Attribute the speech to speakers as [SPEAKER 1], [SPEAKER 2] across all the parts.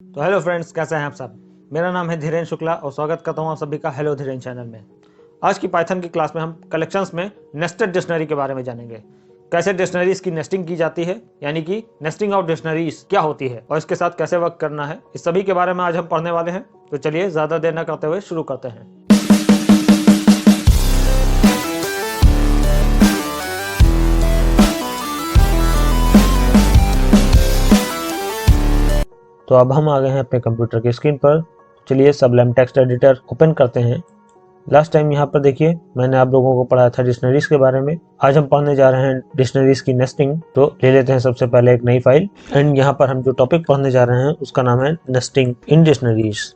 [SPEAKER 1] तो hello friends, कैसे हैं आप सब। मेरा नाम है धीरेन्द्र शुक्ला और स्वागत करता हूं आप सभी का हेलो धीरेन्द्र चैनल में। आज की पाइथन की क्लास में हम कलेक्शंस में नेस्टेड डिक्शनरी के बारे में जानेंगे। कैसे डिक्शनरीज की नेस्टिंग की जाती है, यानी कि नेस्टिंग ऑफ डिक्शनरीज क्या होती है और इसके साथ कैसे वर्क करना है, इस सभी के बारे में आज हम पढ़ने वाले हैं। तो चलिए ज़्यादा देर न करते हुए शुरू करते हैं। तो अब हम आ गए हैं अपने कंप्यूटर की स्क्रीन पर। चलिए सबलाइम टेक्स्ट एडिटर ओपन करते हैं। लास्ट टाइम यहाँ पर देखिए मैंने आप लोगों को पढ़ाया था डिक्शनरीज के बारे में। आज हम पढ़ने जा रहे हैं डिक्शनरीज की नेस्टिंग। तो ले लेते हैं सबसे पहले एक नई फाइल एंड यहाँ पर हम जो टॉपिक पढ़ने जा रहे हैं उसका नाम है नेस्टिंग इन डिक्शनरीज।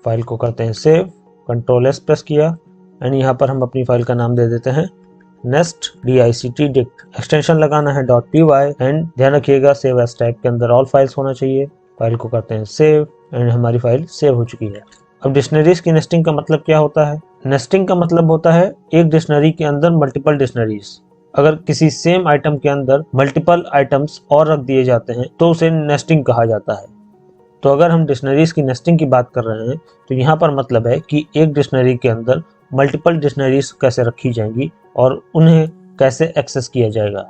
[SPEAKER 1] फाइल को करते हैं सेव, कंट्रोल एस प्रेस किया एंड यहाँ पर हम अपनी फाइल का नाम दे देते हैं नेस्ट DICT डिक्ट। एक्सटेंशन लगाना है .py एंड ध्यान रखिएगा सेव एज टाइप के अंदर ऑल फाइल्स होना चाहिए। फाइल को करते हैं सेव एंड हमारी फाइल सेव हो चुकी है। अब डिक्शनरीज की नेस्टिंग का मतलब क्या होता है। नेस्टिंग का मतलब होता है एक डिक्शनरी के अंदर मल्टीपल डिक्शनरीज। अगर किसी सेम आइटम के अंदर मल्टीपल आइटम्स और रख दिए जाते हैं तो उसे नेस्टिंग कहा जाता है। तो अगर हम डिक्शनरीज की नेस्टिंग की बात कर रहे हैं तो यहाँ पर मतलब है कि एक डिक्शनरी के अंदर मल्टीपल डिक्शनरीज कैसे रखी जाएंगी और उन्हें कैसे एक्सेस किया जाएगा।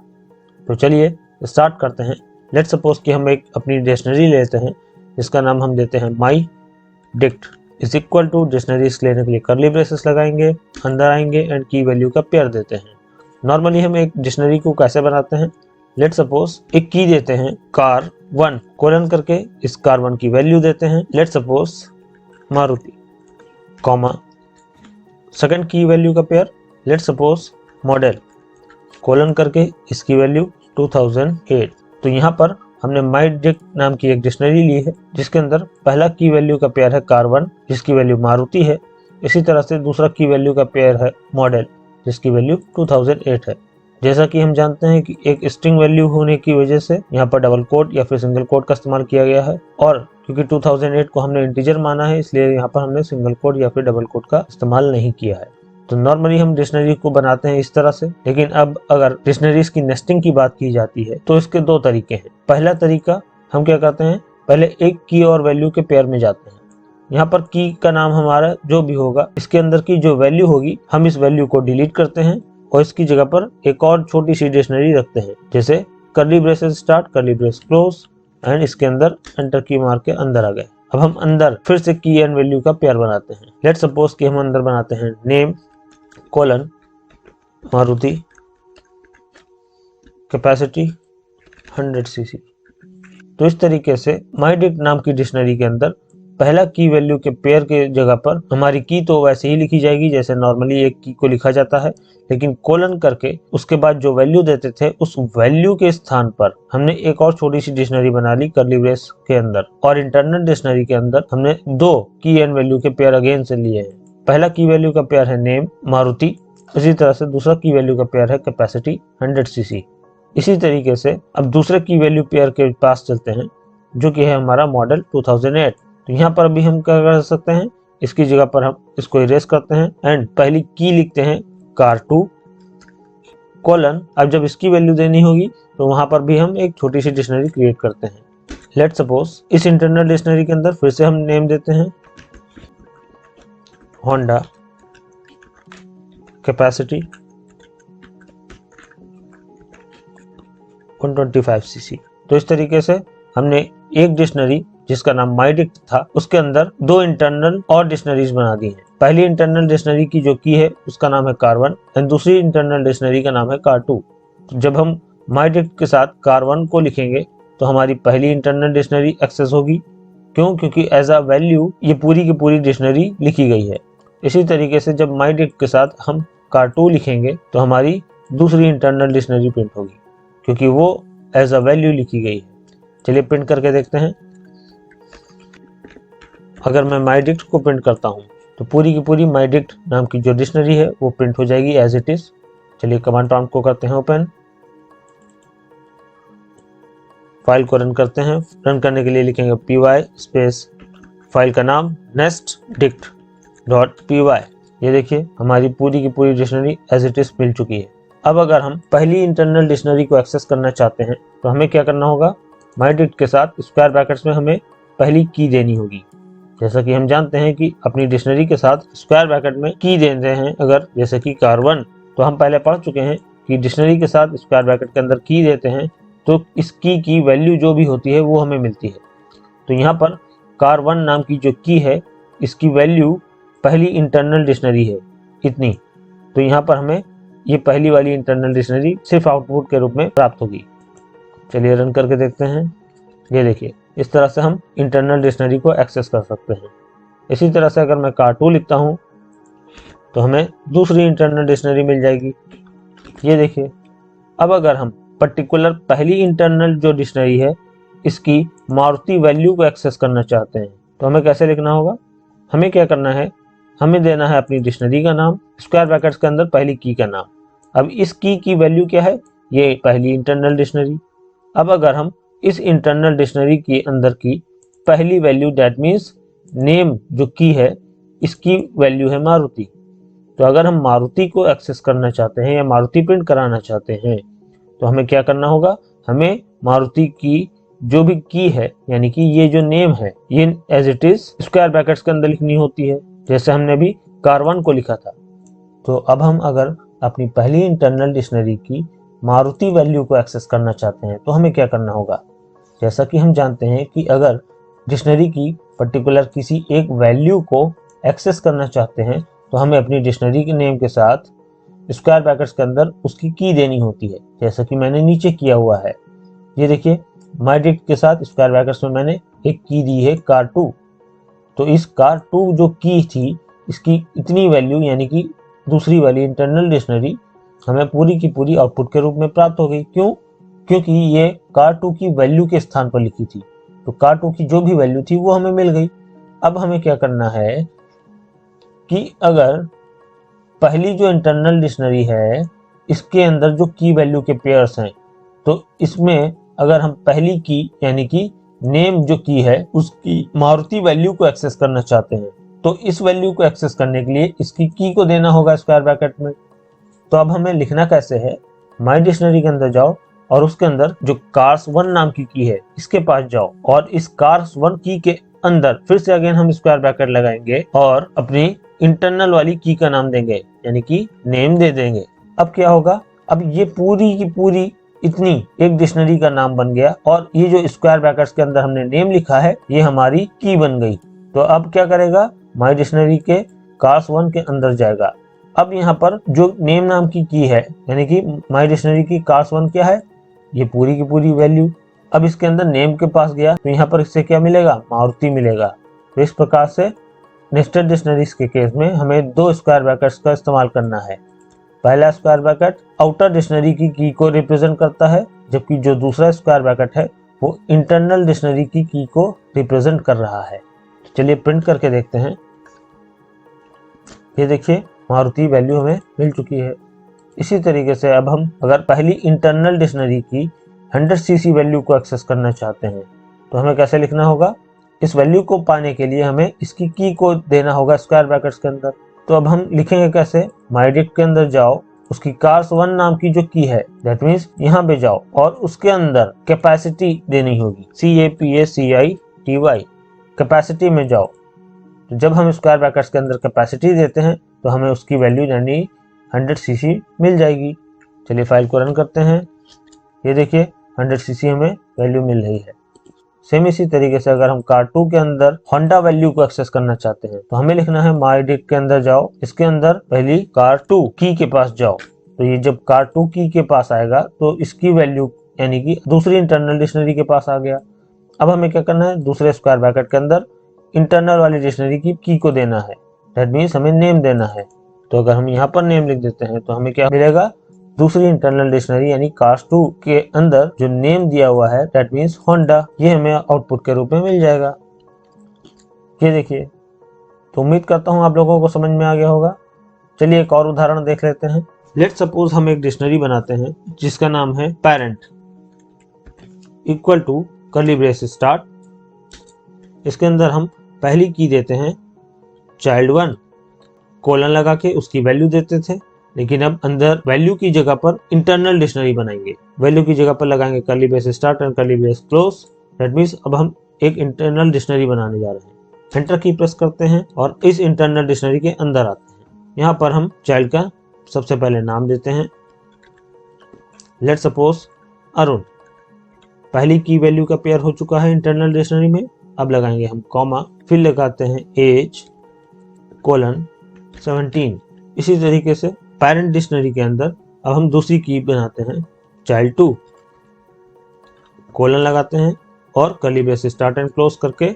[SPEAKER 1] तो चलिए स्टार्ट करते हैं। लेट्स सपोज कि हम एक अपनी डिक्शनरी लेते हैं जिसका नाम हम देते हैं my dict is equal to dictionaries लेने के लिए कर्ली ब्रेसेस लगाएंगे, अंदर आएंगे एंड की वैल्यू का पेयर देते हैं। नॉर्मली हम एक डिक्शनरी को कैसे बनाते हैं, लेट्स सपोज एक की देते हैं car1 कोलन करके इस car1 की वैल्यू देते हैं let's suppose Maruti, comma second की वैल्यू का pair let's suppose model colon करके इसकी वैल्यू 2008। तो यहाँ पर हमने माई डिक्ट नाम की एक डिक्शनरी ली है जिसके अंदर पहला की वैल्यू का पेयर है car1 जिसकी वैल्यू मारुति है। इसी तरह से दूसरा की वैल्यू का पेयर है मॉडल जिसकी वैल्यू 2008 है। जैसा कि हम जानते हैं कि एक स्ट्रिंग वैल्यू होने की वजह से यहाँ पर डबल कोट या फिर सिंगल कोट का इस्तेमाल किया गया है और क्योंकि 2008 को हमने इंटीजर माना है इसलिए यहाँ पर हमने सिंगल कोट या फिर डबल कोट का इस्तेमाल नहीं किया है। तो नॉर्मली हम डिक्शनरी को बनाते हैं इस तरह से, लेकिन अब अगर डिक्शनरीज की नेस्टिंग की बात की जाती है तो इसके दो तरीके हैं। पहला तरीका हम क्या करते हैं, पहले एक की और वैल्यू के पेयर में जाते हैं। यहाँ पर की का नाम हमारा जो भी होगा इसके अंदर की जो वैल्यू होगी हम इस वैल्यू को डिलीट करते हैं और इसकी जगह पर एक और छोटी सी डिक्शनरी रखते हैं, जैसे curly braces start curly brace close and इसके अंदर एंटर की मार के अंदर आ गए। अब हम अंदर फिर से की एंड वैल्यू का पेयर बनाते हैं। लेट्स सपोज कि हम अंदर बनाते हैं name colon Maruti capacity 100 cc। तो इस तरीके से माई डिक्ट नाम की डिक्शनरी के अंदर पहला की वैल्यू के पेयर के जगह पर हमारी की तो वैसे ही लिखी जाएगी जैसे नॉर्मली एक की को लिखा जाता है, लेकिन कोलन करके उसके बाद जो वैल्यू देते थे उस वैल्यू के स्थान पर हमने एक और छोटी सी डिक्शनरी बना ली कर्ली ब्रेस के अंदर और इंटरनल डिक्शनरी के अंदर हमने दो की एंड वैल्यू के पेयर अगेन से लिए हैं। पहला की वैल्यू का पेयर है नेम मारुति, इसी तरह से दूसरा की वैल्यू का पेयर है कैपेसिटी 100 cc। इसी तरीके से अब दूसरे की वैल्यू पेयर के पास चलते हैं जो कि है हमारा मॉडल 2008। तो यहाँ पर भी हम क्या कर सकते हैं, इसकी जगह पर हम इसको इरेज करते हैं एंड पहली की लिखते हैं car2 कोलन। अब जब इसकी वैल्यू देनी होगी तो वहां पर भी हम एक छोटी सी डिक्शनरी क्रिएट करते हैं। लेट्स सपोज इस इंटरनल डिक्शनरी के अंदर फिर से हम नेम देते हैं होंडा कैपेसिटी 125 cc। तो इस तरीके से हमने एक डिक्शनरी जिसका नाम माई डिक्ट था उसके अंदर दो इंटरनल और डिक्शनरीज बना दी हैं। पहली इंटरनल डिक्शनरी की जो की है उसका नाम है car1 एंड दूसरी इंटरनल डिक्शनरी का नाम है car2। तो जब हम माई डिक्ट के साथ car1 को लिखेंगे तो हमारी पहली इंटरनल डिक्शनरी एक्सेस होगी। क्यों? क्योंकि एज अ वैल्यू ये पूरी की पूरी डिक्शनरी लिखी गई है। इसी तरीके से जब माई डिक्ट के साथ हम car2 लिखेंगे तो हमारी दूसरी इंटरनल डिक्शनरी प्रिंट होगी क्योंकि वो एज अ वैल्यू लिखी गई है। चलिए प्रिंट करके देखते हैं। अगर मैं माई डिक्ट को प्रिंट करता हूं तो पूरी की पूरी माई डिक्ट नाम की जो डिक्शनरी है वो प्रिंट हो जाएगी एज इट इज। चलिए कमांड प्रॉम्प्ट को करते हैं ओपन, फाइल को रन करते हैं। रन करने के लिए लिखेंगे py स्पेस फाइल का नाम nestdict.py। ये देखिए हमारी पूरी की पूरी डिक्शनरी एज इट इज मिल चुकी है। अब अगर हम पहली इंटरनल डिक्शनरी को एक्सेस करना चाहते हैं तो हमें क्या करना होगा, myDict के साथ स्क्वायर ब्रैकेट्स में हमें पहली की देनी होगी। जैसा कि हम जानते हैं कि अपनी डिक्शनरी के साथ स्क्वायर ब्रैकेट में की देते हैं अगर, जैसे कि car1, तो हम पहले पढ़ चुके हैं कि डिक्शनरी के साथ स्क्वायर ब्रैकेट के अंदर की देते हैं तो इस की वैल्यू जो भी होती है वो हमें मिलती है। तो यहाँ पर car1 नाम की जो की है इसकी वैल्यू पहली इंटरनल डिक्शनरी है इतनी, तो यहाँ पर हमें ये पहली वाली इंटरनल डिक्शनरी सिर्फ आउटपुट के रूप में प्राप्त होगी। चलिए रन करके देखते हैं। ये देखिए, इस तरह से हम इंटरनल डिक्शनरी को एक्सेस कर सकते हैं। इसी तरह से अगर मैं car2 लिखता हूँ तो हमें दूसरी इंटरनल डिक्शनरी मिल जाएगी। ये देखिए, अब अगर हम पर्टिकुलर पहली इंटरनल जो डिक्शनरी है इसकी मारुति वैल्यू को एक्सेस करना चाहते हैं तो हमें कैसे लिखना होगा, हमें क्या करना है, हमें देना है अपनी डिक्शनरी का नाम, स्क्वायर ब्रैकेट्स के अंदर पहली की का नाम। अब इस की वैल्यू क्या है, ये पहली इंटरनल डिक्शनरी। अब अगर हम इस इंटरनल डिक्शनरी के अंदर की पहली वैल्यू, दैट मीन्स नेम जो की है, इसकी वैल्यू है मारुति। तो अगर हम मारुति को एक्सेस करना चाहते हैं या मारुति प्रिंट कराना चाहते हैं तो हमें क्या करना होगा, हमें मारुति की जो भी की है, यानी कि ये जो नेम है, ये as it is square brackets के अंदर लिखनी होती है, जैसे हमने अभी car1 को लिखा था। तो अब हम अगर अपनी पहली इंटरनल डिक्शनरी की मारुति वैल्यू को एक्सेस करना चाहते हैं तो हमें क्या करना होगा, जैसा कि हम जानते हैं कि अगर डिक्शनरी की पर्टिकुलर किसी एक वैल्यू को एक्सेस करना चाहते हैं तो हमें अपनी डिक्शनरी के नेम के साथ स्क्वायर ब्रैकेट्स के अंदर उसकी की देनी होती है, जैसा कि मैंने नीचे किया हुआ है। ये देखिए, myDict के साथ स्क्वायर ब्रैकेट्स में मैंने एक की दी है car2, तो इस car2 जो की थी इसकी इतनी वैल्यू, यानी कि दूसरी वाली इंटरनल डिक्शनरी हमें पूरी की पूरी आउटपुट के रूप में प्राप्त हो गई। क्यों? क्योंकि ये car2 की वैल्यू के स्थान पर लिखी थी, तो car2 की जो भी वैल्यू थी वो हमें मिल गई। अब हमें क्या करना है कि अगर पहली जो इंटरनल डिक्शनरी है इसके अंदर जो की वैल्यू के पेयर्स हैं, तो इसमें अगर हम पहली की यानी कि नेम जो की है उसकी मारुति वैल्यू को एक्सेस करना चाहते हैं तो इस वैल्यू को एक्सेस करने के लिए इसकी की को देना होगा स्क्वायर ब्रैकेट में। तो अब हमें लिखना कैसे है, माई डिक्शनरी के अंदर जाओ और उसके अंदर जो car1 नाम की है इसके पास जाओ और इस car1 की के अंदर फिर से अगेन हम स्क्वायर ब्रैकेट लगाएंगे और अपनी इंटरनल वाली की का नाम देंगे, यानी कि नेम दे देंगे। अब क्या होगा, अब ये पूरी की पूरी इतनी एक डिक्शनरी का नाम बन गया और ये जो स्क्वायर ब्रैकेट्स के अंदर हमने नेम लिखा है ये हमारी की बन गई। तो अब क्या करेगा, माई डिक्शनरी के car1 के अंदर जाएगा। अब यहाँ पर जो नेम नाम की है, यानी कि माई डिक्शनरी की car1 क्या है, ये पूरी की पूरी वैल्यू। अब इसके अंदर नेम के पास गया तो यहाँ पर इससे क्या मिलेगा, मारुति मिलेगा। तो इस प्रकार से नेस्टेड डिक्शनरीज के केस में हमें दो स्क्वायर ब्रैकेट्स का इस्तेमाल करना है। पहला स्क्वायर ब्रैकेट आउटर डिक्शनरी की को रिप्रेजेंट करता है, जबकि जो दूसरा स्क्वायर ब्रैकेट है वो इंटरनल डिक्शनरी की को रिप्रेजेंट कर रहा है। चलिए प्रिंट करके देखते हैं। ये देखिए, मारुति वैल्यू हमें मिल चुकी है। इसी तरीके से अब हम अगर पहली इंटरनल डिक्शनरी की 100cc वैल्यू को एक्सेस करना चाहते हैं तो हमें कैसे लिखना होगा, इस वैल्यू को पाने के लिए हमें इसकी की को देना होगा स्क्वायर ब्रैकेट्स के अंदर। तो अब हम लिखेंगे कैसे, myDict के अंदर जाओ, उसकी car1 नाम की जो की है दैट मीन्स यहाँ पे जाओ और उसके अंदर कैपेसिटी देनी होगी, CAPACITY, कैपेसिटी में जाओ। तो जब हम स्क्वायर ब्रैकेट्स के अंदर कैपेसिटी देते हैं तो हमें उसकी वैल्यू यानी 100cc मिल जाएगी। चलिए फाइल को रन करते हैं। ये देखिए 100cc हमें वैल्यू मिल रही है। सेम इसी तरीके से अगर हम car2 के अंदर होंडा वैल्यू को एक्सेस करना चाहते हैं तो हमें लिखना है myDict के अंदर जाओ, इसके अंदर पहली car2 की के पास जाओ। तो ये जब car2 की के पास आएगा तो इसकी वैल्यू यानी कि दूसरी इंटरनल डिक्शनरी के पास आ गया। अब हमें क्या करना है, दूसरे स्क्वायर ब्रैकेट के अंदर इंटरनल वाली डिक्शनरी की को देना है, दैट मीन्स हमें नेम देना है। तो अगर हम यहाँ पर नेम लिख देते हैं तो हमें क्या मिलेगा, दूसरी इंटरनल डिक्शनरी यानी car2 के अंदर जो नेम दिया हुआ है दैट मीन्स होंडा, ये हमें आउटपुट के रूप में मिल जाएगा। ये देखिए, तो उम्मीद करता हूँ आप लोगों को समझ में आ गया होगा। चलिए एक और उदाहरण देख लेते हैं। लेट्स सपोज हम एक डिक्शनरी बनाते हैं जिसका नाम है parent equal to curly brace start. इसके अंदर हम पहली की देते हैं child1, कोलन लगा के उसकी वैल्यू देते थे लेकिन अब अंदर वैल्यू की जगह पर इंटरनल डिक्शनरी बनाएंगे। वैल्यू की जगह पर लगाएंगे curly brace start and curly brace close. That means अब हम एक इंटरनल डिक्शनरी बनाने जा रहे हैं। एंटर की प्रेस करते हैं और इस इंटरनल डिक्शनरी के अंदर आते हैं। यहाँ पर हम चाइल्ड का सबसे पहले नाम देते हैं, लेट सपोज अरुण। पहली की वैल्यू का पेयर हो चुका है इंटरनल डिक्शनरी में। अब लगाएंगे हम कॉमा, फिर लगाते हैं एज कोलन 17। इसी तरीके से पेरेंट डिक्शनरी के अंदर अब हम दूसरी की बनाते हैं चाइल्ड 2, कोलन लगाते हैं और curly brace start and close करके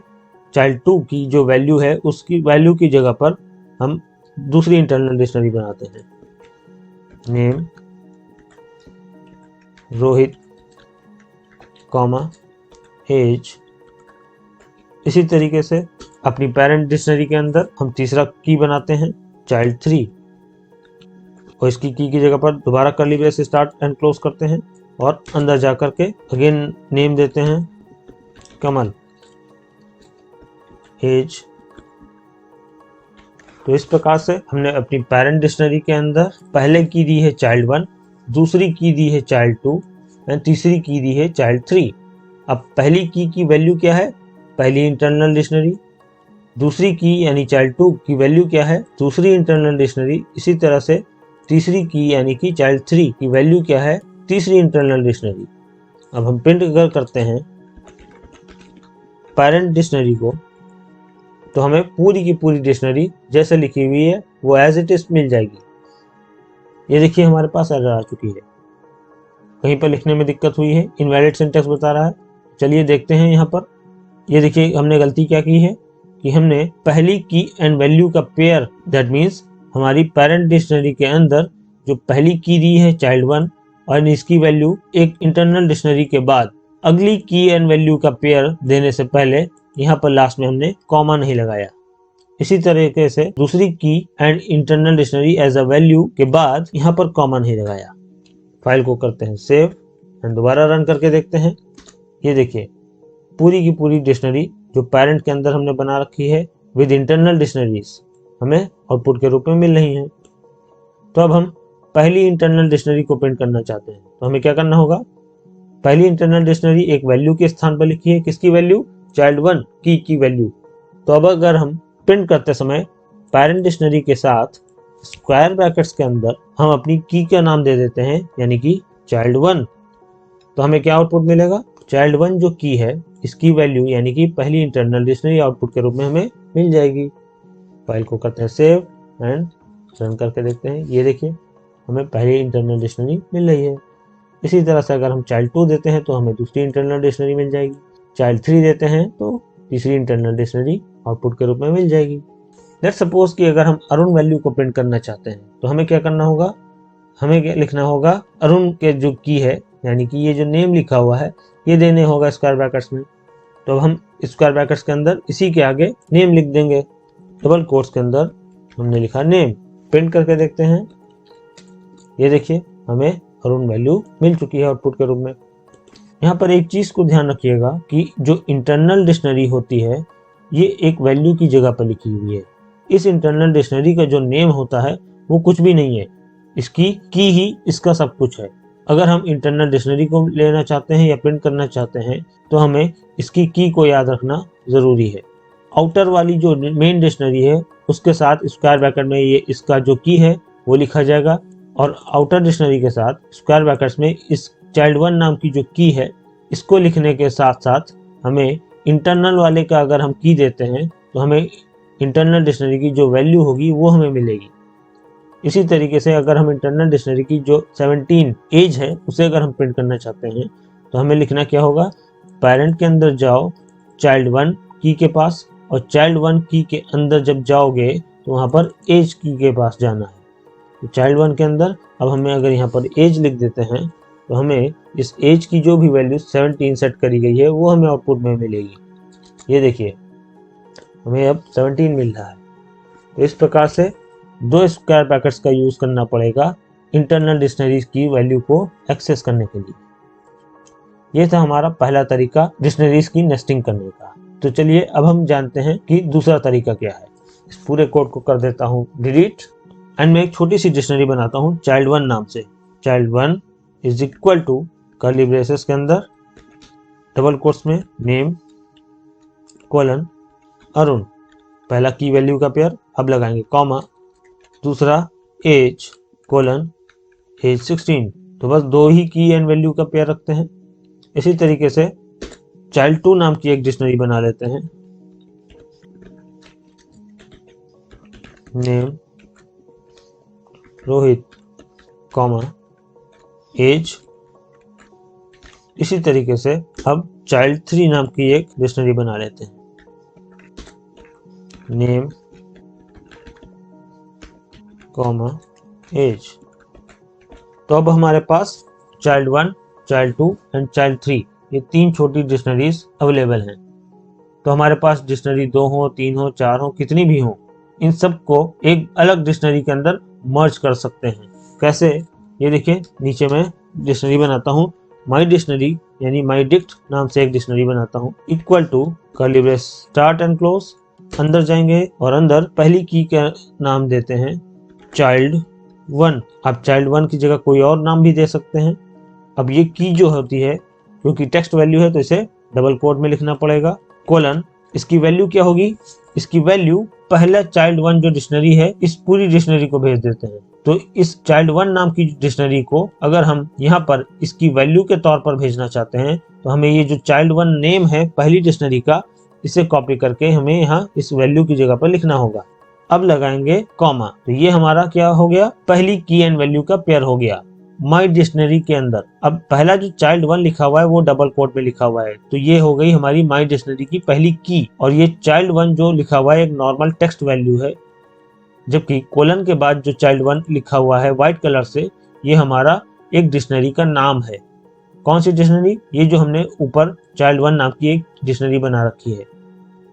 [SPEAKER 1] चाइल्ड 2 की जो वैल्यू है उसकी वैल्यू की जगह पर हम दूसरी इंटरनल डिक्शनरी बनाते हैं। Name Rohit comma age. इसी तरीके से अपनी पेरेंट डिक्शनरी के अंदर हम तीसरा की बनाते हैं चाइल्ड 3 और इसकी की जगह पर दोबारा curly brace start and close करते हैं और अंदर जा कर के अगेन नेम देते हैं कमल, एज। तो इस प्रकार से हमने अपनी पेरेंट डिक्शनरी के अंदर पहले की दी है चाइल्ड 1, दूसरी की दी है चाइल्ड 2 एंड तीसरी की दी है चाइल्ड 3। अब पहली की वैल्यू क्या है? पहली इंटरनल डिक्शनरी। दूसरी की यानी चाइल्ड 2 की वैल्यू क्या है? दूसरी इंटरनल डिक्शनरी। इसी तरह से तीसरी की यानी कि चाइल्ड 3 की वैल्यू क्या है? तीसरी इंटरनल डिक्शनरी। अब हम प्रिंट अगर करते हैं पेरेंट डिक्शनरी को तो हमें पूरी की पूरी डिक्शनरी जैसे लिखी हुई है वो एज इट इज मिल जाएगी। ये देखिए हमारे पास एरर आ चुकी है, कहीं पर लिखने में दिक्कत हुई है, इनवैलिड सिंटैक्स बता रहा है। चलिए देखते हैं यहाँ पर। ये देखिए हमने गलती क्या की है कि हमने पहली की एंड वैल्यू का पेयर, दैट मीन्स हमारी पेरेंट डिक्शनरी के अंदर जो पहली की दी है चाइल्ड 1 और इसकी वैल्यू एक इंटरनल डिक्शनरी के बाद अगली की एंड वैल्यू का पेयर देने से पहले यहाँ पर लास्ट में हमने कॉमा नहीं लगाया। इसी तरीके से दूसरी key and internal dictionary as a value के बाद यहाँ पर कॉमा नहीं लगाया। फाइल को करते हैं सेव एंड दोबारा रन करके देखते हैं। ये देखिए पूरी की पूरी डिक्शनरी जो पेरेंट के अंदर हमने बना रखी है विद इंटरनल डिक्शनरीज हमें आउटपुट के रूप में मिल रही हैं। तो अब हम पहली इंटरनल डिक्शनरी को प्रिंट करना चाहते हैं तो हमें क्या करना होगा? पहली इंटरनल डिक्शनरी एक वैल्यू के स्थान पर लिखी है, किसकी वैल्यू? चाइल्ड 1 की वैल्यू। तो अब अगर हम प्रिंट करते समय पेरेंट डिक्शनरी के साथ स्क्वायर ब्रैकेट्स के अंदर हम अपनी की का नाम दे देते हैं यानी कि चाइल्ड 1, तो हमें क्या आउटपुट मिलेगा? चाइल्ड 1 जो की है इसकी वैल्यू यानी कि पहली इंटरनल डिक्शनरी आउटपुट के रूप में हमें मिल जाएगी। फाइल को करते हैं सेव एंड रन करके देखते हैं। ये देखिए हमें पहली इंटरनल डिक्शनरी मिल रही है। इसी तरह से अगर हम चाइल्ड 2 देते हैं तो हमें दूसरी इंटरनल डिक्शनरी मिल जाएगी। चाइल्ड 3 देते हैं तो तीसरी इंटरनल डिक्शनरी आउटपुट के रूप में मिल जाएगी। लेट्स सपोज कि अगर हम अरुण वैल्यू को प्रिंट करना चाहते हैं तो हमें क्या करना होगा? हमें क्या लिखना होगा? अरुण के जो की है यानी कि ये जो नेम लिखा हुआ है ये देने होगा स्क्वायर ब्रैकेट्स में। तो हम स्क्वायर ब्रैकेट्स के अंदर इसी के आगे नेम लिख देंगे। डबल कोट्स के अंदर हमने लिखा नेम। प्रिंट करके देखते हैं। ये देखिए हमें अरुण वैल्यू मिल चुकी है आउटपुट के रूप में। यहाँ पर एक चीज को ध्यान रखिएगा कि जो इंटरनल डिक्शनरी होती है ये एक वैल्यू की जगह पर लिखी हुई है। इस इंटरनल डिक्शनरी का जो नेम होता है वो कुछ भी नहीं है, इसकी की ही इसका सब कुछ है। अगर हम इंटरनल डिक्शनरी को लेना चाहते हैं या प्रिंट करना चाहते हैं तो हमें इसकी की को याद रखना जरूरी है। आउटर वाली जो मेन डिक्शनरी है उसके साथ स्क्वायर ब्रैकेट में ये इसका जो की है वो लिखा जाएगा और आउटर डिक्शनरी के साथ स्क्वायर ब्रैकेट्स में इस चाइल्ड 1 नाम की जो की है इसको लिखने के साथ साथ हमें इंटरनल वाले का अगर हम की देते हैं तो हमें इंटरनल डिक्शनरी की जो वैल्यू होगी वो हमें मिलेगी। इसी तरीके से अगर हम इंटरनल डिक्शनरी की जो 17 एज है उसे अगर हम प्रिंट करना चाहते हैं तो हमें लिखना क्या होगा? पेरेंट के अंदर जाओ चाइल्ड 1 की के पास और चाइल्ड 1 की के अंदर जब जाओगे तो वहाँ पर एज की के पास जाना है। तो चाइल्ड 1 के अंदर अब हमें अगर यहाँ पर एज लिख देते हैं तो हमें इस एज की जो भी वैल्यू 17 सेट करी गई है वो हमें आउटपुट में मिलेगी। ये देखिए हमें अब 17 मिल रहा है। तो इस प्रकार से 2 स्क्वायर ब्रैकेट्स का यूज करना पड़ेगा इंटरनल डिक्शनरीज की वैल्यू को एक्सेस करने के लिए। यह था हमारा पहला तरीका डिक्शनरीज की नेस्टिंग करने का। तो चलिए अब हम जानते हैं कि दूसरा तरीका क्या है। इस पूरे कोड को कर देता हूँ डिलीट एंड मैं एक छोटी सी डिक्शनरी बनाता हूँ child1 नाम से। child1 is equal to curly braces के अंदर डबल कोट्स में नेम कोलन अरुण, पहला की वैल्यू का पेयर। अब लगाएंगे कॉमा, दूसरा एज कोलन एज 16। तो बस दो ही की एंड वैल्यू का पेयर रखते हैं। इसी तरीके से child2 नाम की एक डिक्शनरी बना लेते हैं। Name Rohit comma age. इसी तरीके से अब child3 नाम की एक डिक्शनरी बना लेते हैं। Name comma age. तो अब हमारे पास child1, child2 एंड child3 ये तीन छोटी डिक्शनरीज अवेलेबल हैं। तो हमारे पास डिक्शनरी 2 हो, 3 हो, 4 हो, कितनी भी हो, इन सब को एक अलग डिक्शनरी के अंदर मर्ज कर सकते हैं। कैसे, ये देखिए नीचे मैं डिक्शनरी बनाता हूँ माई डिक्शनरी यानी माई डिक्ट नाम से एक डिक्शनरी बनाता हूँ equal to curly brace start and close. अंदर जाएंगे और अंदर पहली की का नाम देते हैं child1। आप child1 की जगह कोई और नाम भी दे सकते हैं। अब ये की जो होती है, क्योंकि टेक्स्ट वैल्यू है तो इसे डबल कोट में लिखना पड़ेगा। कोलन, इसकी वैल्यू क्या होगी, इसकी वैल्यू पहला child1 जो डिक्शनरी है इस पूरी डिक्शनरी को भेज देते हैं। तो इस child1 नाम की डिक्शनरी को अगर हम यहाँ पर इसकी वैल्यू के तौर पर भेजना चाहते हैं तो हमें ये जो child1 नेम है पहली डिक्शनरी का, इसे कॉपी करके हमें यहाँ इस वैल्यू की जगह पर लिखना होगा। अब लगाएंगे कॉमा, तो ये हमारा क्या हो गया, पहली की एंड वैल्यू का पेयर हो गया माई डिक्शनरी के अंदर। अब पहला जो child1 लिखा हुआ है वो डबल कोट में लिखा हुआ है, तो ये हो गई हमारी माई डिक्शनरी की पहली की। और ये child1 जो लिखा हुआ है एक नॉर्मल टेक्स्ट वैल्यू है, जबकि कोलन के बाद जो child1 लिखा हुआ है व्हाइट कलर से, ये हमारा एक डिक्शनरी का नाम है। कौन सी डिक्शनरी, ये जो हमने ऊपर child1 नाम की एक डिक्शनरी बना रखी है,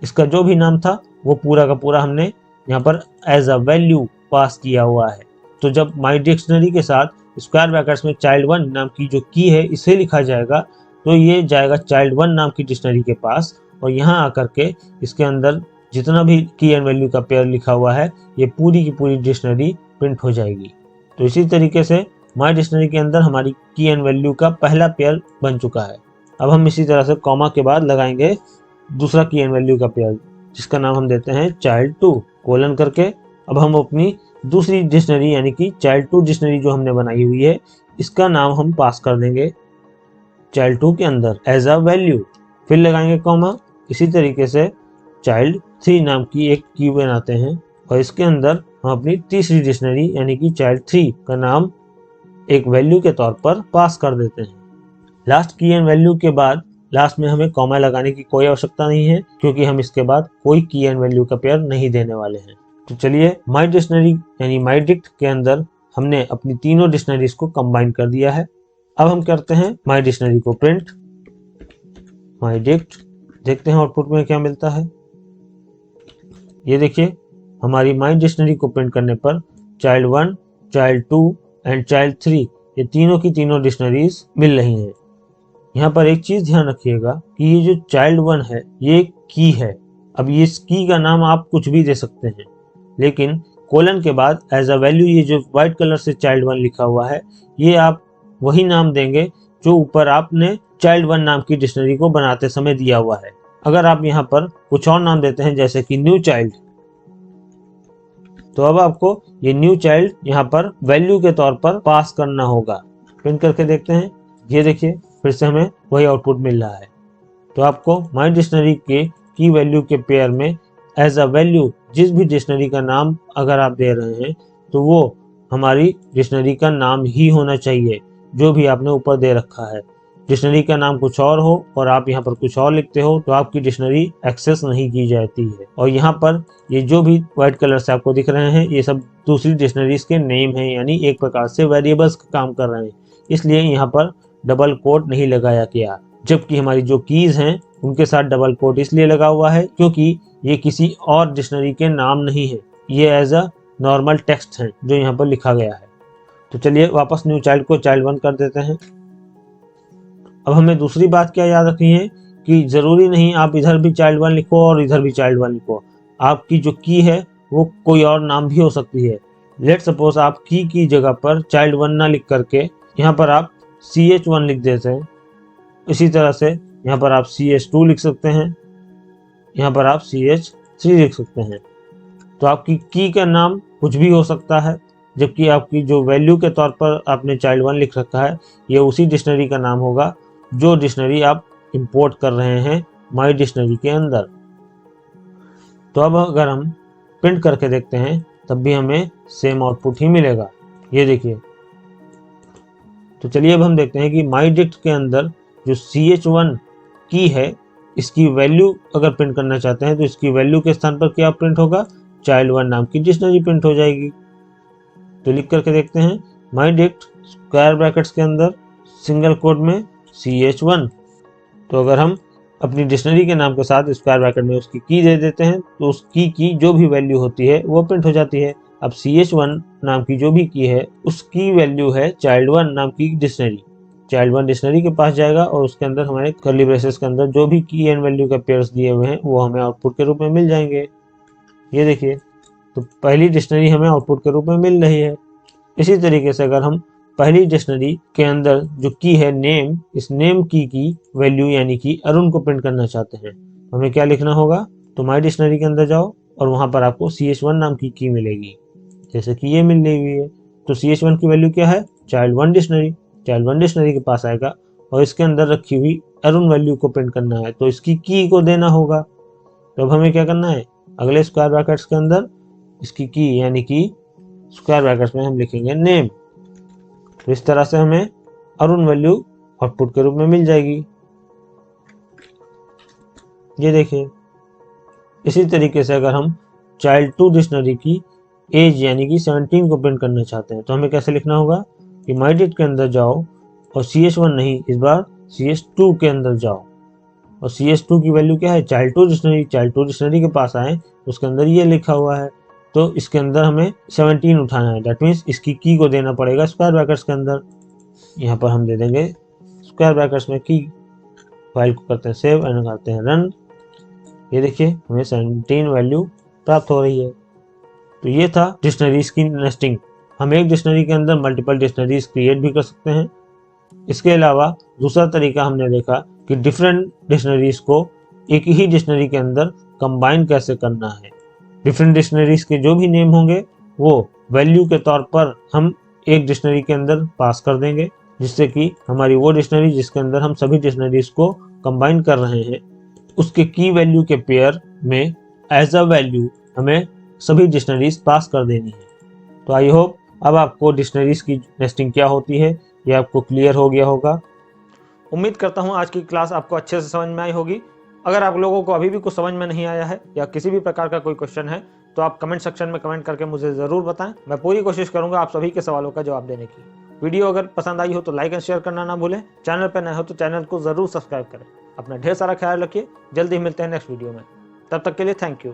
[SPEAKER 1] इसका जो भी नाम था वो पूरा का पूरा हमने यहाँ पर एज अ वैल्यू पास किया हुआ है। तो जब माई डिक्शनरी के साथ स्क्वायर ब्रैकेट्स में child1 नाम की जो की है इसे लिखा जाएगा, तो ये जाएगा child1 नाम की डिक्शनरी के पास, और यहाँ आकर के इसके अंदर जितना भी की एंड वैल्यू का पेयर लिखा हुआ है ये पूरी की पूरी डिक्शनरी प्रिंट हो जाएगी। तो इसी तरीके से माई डिक्शनरी के अंदर हमारी की एंड वैल्यू का पहला पेयर बन चुका है। अब हम इसी तरह से कॉमा के बाद लगाएंगे दूसरा की एंड वैल्यू का पेयर, जिसका नाम हम देते हैं child2 कोलन करके। अब हम अपनी दूसरी डिक्शनरी यानी कि child2 डिक्शनरी जो हमने बनाई हुई है इसका नाम हम पास कर देंगे child2 के अंदर एज अ वैल्यू, फिर लगाएंगे कॉमा। इसी तरीके से child3 नाम की एक की बनाते हैं और इसके अंदर हम अपनी तीसरी डिक्शनरी यानी कि child3 का नाम एक वैल्यू के तौर पर पास कर देते हैं। लास्ट की एंड वैल्यू के बाद लास्ट में हमें कॉमा लगाने की कोई आवश्यकता नहीं है, क्योंकि हम इसके बाद कोई की एंड वैल्यू का पेयर नहीं देने वाले हैं। तो चलिए माई डिक्शनरी यानी माई डिक्ट के अंदर हमने अपनी तीनों डिक्शनरीज को कंबाइन कर दिया है। अब हम करते हैं माई डिक्शनरी को प्रिंट, माई डिक्ट, देखते हैं आउटपुट में क्या मिलता है। ये देखिए हमारी माई डिक्शनरी को प्रिंट करने पर child1, child2 एंड child3 ये तीनों की तीनों डिक्शनरीज मिल रही हैं। यहाँ पर एक चीज ध्यान रखिएगा कि ये जो child1 है ये एक की है। अब ये इस की का नाम आप कुछ भी दे सकते हैं, लेकिन कोलन के बाद एज अ वैल्यू ये जो व्हाइट कलर से child1 लिखा हुआ है ये आप वही नाम देंगे जो ऊपर आपने child1 नाम की डिक्शनरी को बनाते समय दिया हुआ है। अगर आप यहाँ पर कुछ और नाम देते हैं जैसे कि न्यू चाइल्ड, तो अब आपको ये न्यू चाइल्ड यहाँ पर वैल्यू के तौर पर पास करना होगा। प्रिंट करके देखते हैं, ये देखिए फिर से हमें वही आउटपुट मिल रहा है। तो आपको माई डिक्शनरी के की वैल्यू के पेयर में एज अ वैल्यू जिस भी डिक्शनरी का नाम अगर आप दे रहे हैं तो वो हमारी डिक्शनरी का नाम ही होना चाहिए जो भी आपने ऊपर दे रखा है। डिक्शनरी का नाम कुछ और हो और आप यहाँ पर कुछ और लिखते हो तो आपकी डिक्शनरी एक्सेस नहीं की जाती है। और यहाँ पर ये जो भी व्हाइट कलर से आपको दिख रहे हैं ये सब दूसरी डिक्शनरीज के नेम हैं, यानी एक प्रकार से वेरिएबल्स का काम कर रहे हैं, इसलिए यहाँ पर डबल कोट नहीं लगाया गया। जबकि हमारी जो कीज हैं उनके साथ डबल कोट इसलिए लगा हुआ है क्योंकि ये किसी और डिक्शनरी के नाम नहीं है, ये एज अ नॉर्मल टेक्स्ट है जो यहाँ पर लिखा गया है। तो चलिए वापस न्यू चाइल्ड को child1 कर देते हैं। अब हमें दूसरी बात क्या याद रखनी है कि जरूरी नहीं आप इधर भी child1 लिखो और इधर भी child1 लिखो। आपकी जो की है वो कोई और नाम भी हो सकती है। लेट सपोज आप की जगह पर child 1 ना लिख करके यहाँ पर आप ch1 लिख देते हैं। इसी तरह से यहाँ पर आप ch2 लिख सकते हैं, यहाँ पर आप ch3 लिख सकते हैं। तो आपकी की का नाम कुछ भी हो सकता है, जबकि आपकी जो वैल्यू के तौर पर आपने child 1 लिख रखा है ये उसी डिक्शनरी का नाम होगा जो डिक्शनरी आप इंपोर्ट कर रहे हैं माई डिक्शनरी के अंदर। तो अब अगर हम प्रिंट करके देखते हैं तब भी हमें सेम आउटपुट ही मिलेगा। ये देखिए। तो चलिए अब हम देखते हैं कि माई डिक्ट के अंदर जो ch1 की है इसकी वैल्यू अगर प्रिंट करना चाहते हैं तो इसकी वैल्यू के स्थान पर क्या प्रिंट होगा, child 1 नाम की डिक्शनरी प्रिंट हो जाएगी। तो लिख करके देखते हैं माई डिक्ट स्क्वायर ब्रैकेट्स के अंदर सिंगल कोट में ch1। तो अगर हम अपनी डिक्शनरी के नाम के साथ स्क्वायर ब्रैकेट में उसकी की दे देते हैं तो उस की जो भी वैल्यू होती है वो प्रिंट हो जाती है। अब ch1 नाम की जो भी की है उसकी वैल्यू है child 1 नाम की डिक्शनरी। child 1 डिक्शनरी के पास जाएगा और उसके अंदर हमारे कर्ली ब्रेसेस के अंदर जो भी की एंड वैल्यू के पेयर्स दिए हुए हैं वो हमें आउटपुट के रूप में मिल जाएंगे। ये देखिए। तो पहली डिक्शनरी हमें आउटपुट के रूप में मिल रही है। इसी तरीके से अगर हम पहली डिक्शनरी के अंदर जो की है नेम, इस नेम की वैल्यू यानी कि अरुण को प्रिंट करना चाहते हैं, हमें क्या लिखना होगा, तो माई डिक्शनरी के अंदर जाओ और वहां पर आपको ch1 नाम की मिलेगी, जैसे कि ये मिल रही है। तो ch1 की वैल्यू क्या है, child 1 डिक्शनरी। child 1 डिक्शनरी के पास आएगा और इसके अंदर रखी हुई अरुण वैल्यू को प्रिंट करना है तो इसकी की को देना होगा। तो अब हमें क्या करना है, अगले स्क्वायर ब्रैकेट्स के अंदर इसकी की यानी कि स्क्वायर ब्रैकेट्स में हम लिखेंगे नेम। तो इस तरह से हमें अरुण वैल्यू आउटपुट के रूप में मिल जाएगी। ये देखिए। इसी तरीके से अगर हम child 2 डिक्शनरी की एज यानी कि 17 को प्रिंट करना चाहते हैं तो हमें कैसे लिखना होगा कि माई डिक्ट के अंदर जाओ और ch1 नहीं, इस बार ch2 के अंदर जाओ और ch2 की वैल्यू क्या है, child 2 डिक्शनरी। child 2 डिक्शनरी के पास आए उसके अंदर ये लिखा हुआ है तो इसके अंदर हमें 17 उठाना है। दैट मीन्स इसकी की को देना पड़ेगा स्क्वायर ब्रैकेट्स के अंदर। यहाँ पर हम दे देंगे स्क्वायर ब्रैकेट्स में की। फाइल को करते हैं सेव एंड करते हैं रन। ये देखिए हमें 17 वैल्यू प्राप्त हो रही है। तो ये था डिक्शनरीज की नेस्टिंग। हम एक डिक्शनरी के अंदर मल्टीपल डिक्शनरीज क्रिएट भी कर सकते हैं। इसके अलावा दूसरा तरीका हमने देखा कि डिफरेंट डिक्शनरीज को एक ही डिक्शनरी के अंदर कंबाइन कैसे करना है। डिफरेंट डिक्शनरीज के जो भी नेम होंगे वो वैल्यू के तौर पर हम एक डिक्शनरी के अंदर पास कर देंगे, जिससे कि हमारी वो डिक्शनरी जिसके अंदर हम सभी डिक्शनरीज को कंबाइन कर रहे हैं उसके की वैल्यू के पेयर में एज अ वैल्यू हमें सभी डिक्शनरीज पास कर देनी है। तो आई होप अब आपको डिक्शनरीज की नेस्टिंग क्या होती है ये आपको क्लियर हो गया होगा। उम्मीद करता हूँ आज की क्लास आपको अच्छे से समझ में आई होगी। अगर आप लोगों को अभी भी कुछ समझ में नहीं आया है या किसी भी प्रकार का कोई क्वेश्चन है तो आप कमेंट सेक्शन में कमेंट करके मुझे ज़रूर बताएं। मैं पूरी कोशिश करूंगा आप सभी के सवालों का जवाब देने की। वीडियो अगर पसंद आई हो तो लाइक एंड शेयर करना ना भूलें। चैनल पर नए हो तो चैनल को ज़रूर सब्सक्राइब करें। अपना ढेर सारा ख्याल रखिए। जल्दी मिलते हैं नेक्स्ट वीडियो में। तब तक के लिए थैंक यू।